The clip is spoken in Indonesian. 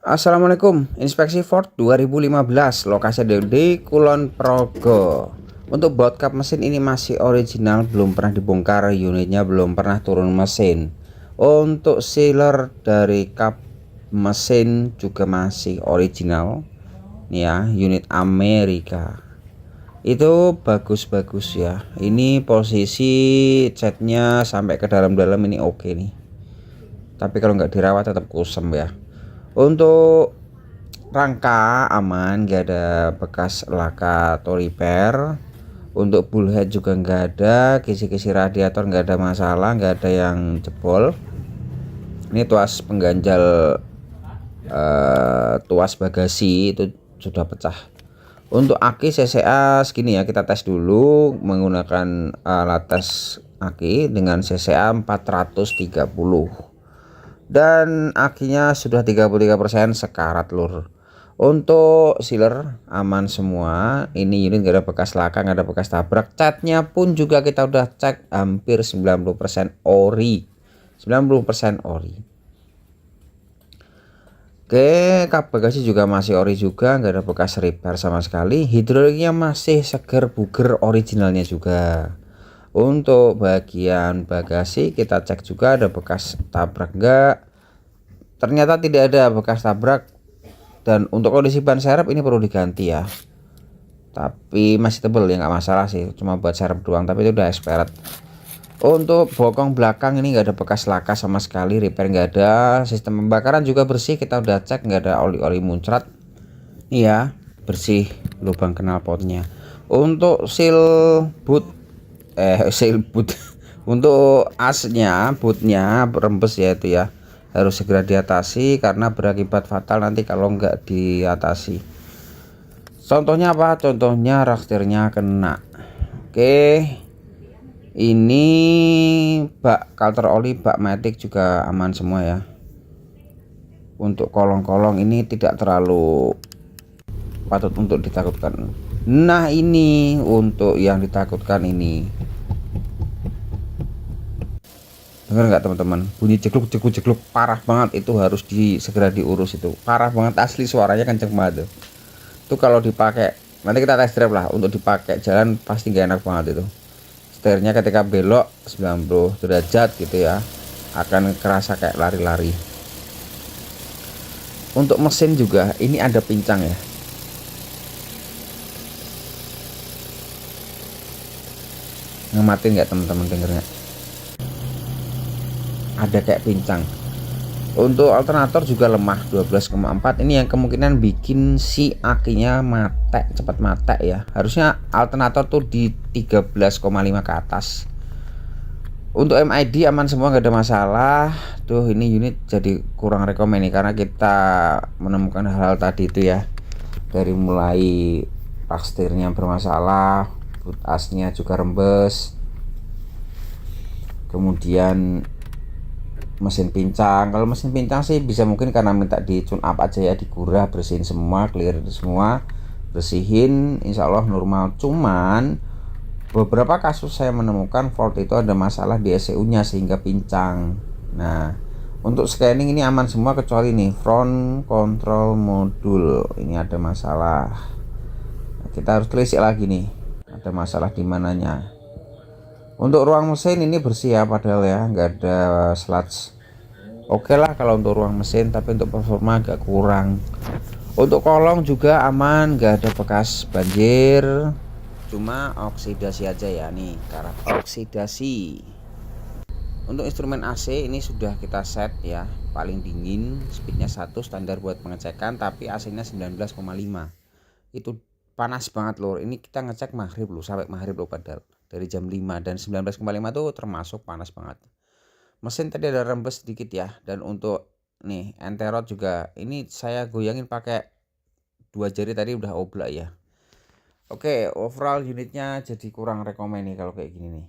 Assalamualaikum, inspeksi Ford 2015, lokasi di Kulon Progo. Untuk baut kap mesin ini masih original, belum pernah dibongkar, unitnya belum pernah turun mesin. Untuk sealer dari kap mesin juga masih original. Nih ya, unit Amerika. Itu bagus-bagus ya. Ini posisi catnya sampai ke dalam-dalam ini oke nih. Tapi kalau nggak dirawat tetap kusam ya. Untuk rangka aman, nggak ada bekas laka atau repair. Untuk bullhead juga nggak ada, kisi-kisi radiator nggak ada masalah, nggak ada yang jebol. Ini tuas pengganjal tuas bagasi itu sudah pecah. Untuk aki CCA segini ya, kita tes dulu menggunakan alat tes aki dengan CCA 430 dan akinya sudah 33% sekarat lur. Untuk sealer aman semua, ini unit gak ada bekas laka, gak ada bekas tabrak. Catnya pun juga kita udah cek hampir 90% ori, 90% ori. Oke, kap bagasi juga masih ori juga, nggak ada bekas repair sama sekali. Hidroliknya masih seger buger originalnya juga. Untuk bagian bagasi kita cek juga ada bekas tabrak enggak. Ternyata tidak ada bekas tabrak. Dan untuk kondisi ban serep ini perlu diganti ya. Tapi masih tebel ya, nggak masalah sih, cuma buat serep doang, tapi itu udah expired. Untuk bokong belakang ini nggak ada bekas laka sama sekali, repair nggak ada. Sistem pembakaran juga bersih, kita udah cek nggak ada oli-oli muncrat. Iya, bersih lubang knalpotnya. Untuk seal boot untuk asnya, bootnya rembes ya, itu ya harus segera diatasi karena berakibat fatal nanti kalau nggak diatasi. Contohnya apa? Contohnya raktirnya kena. Oke, ini bak kalter oli, bak matic juga aman semua ya. Untuk kolong-kolong ini tidak terlalu patut untuk ditakutkan. Nah, ini untuk yang ditakutkan ini. Dengar nggak teman-teman, bunyi jegluk parah banget, itu harus segera diurus, itu parah banget asli, suaranya kenceng banget itu kalau dipakai. Nanti kita test drive lah, untuk dipakai jalan pasti gak enak banget itu. Setirnya ketika belok 90 derajat gitu ya, akan kerasa kayak lari-lari. Untuk mesin juga ini ada pincang ya, ngematin nggak teman-teman dengernya, ada kayak pincang. Untuk alternator juga lemah 12,4, ini yang kemungkinan bikin si akinya mate, cepat mate ya. Harusnya alternator tuh di 13,5 ke atas. Untuk MID aman semua, nggak ada masalah. Tuh ini unit jadi kurang rekomen nih karena kita menemukan hal-hal tadi itu ya. Dari mulai pastirnya bermasalah, boot asnya juga rembes, kemudian mesin pincang. Kalau mesin pincang sih bisa mungkin karena minta di tune up aja ya, digurah, bersihin semua, clear semua, bersihin, insya Allah normal. Cuman beberapa kasus saya menemukan fault itu ada masalah di ECU nya sehingga pincang. Nah, untuk scanning ini aman semua kecuali nih front control module ini ada masalah. Nah, kita harus telisik lagi nih, ada masalah di mananya. Untuk ruang mesin ini bersih ya, padahal ya nggak ada sludge. Oke lah kalau untuk ruang mesin, tapi untuk performa agak kurang. Untuk kolong juga aman, nggak ada bekas banjir, cuma oksidasi aja ya, nih karat oksidasi. Untuk instrumen AC ini sudah kita set ya, paling dingin, speednya 1, standar buat pengecekan, tapi AC nya 19,5. Itu panas banget loh. Ini kita ngecek maghrib loh, sampai maghrib loh, padahal dari jam 5, dan 19,5 tuh termasuk panas banget. Mesin tadi ada rembes sedikit ya. Dan untuk nih enterot juga ini saya goyangin pakai 2 jari tadi udah oblak ya. Oke, overall unitnya jadi kurang rekomen nih kalau kayak gini nih.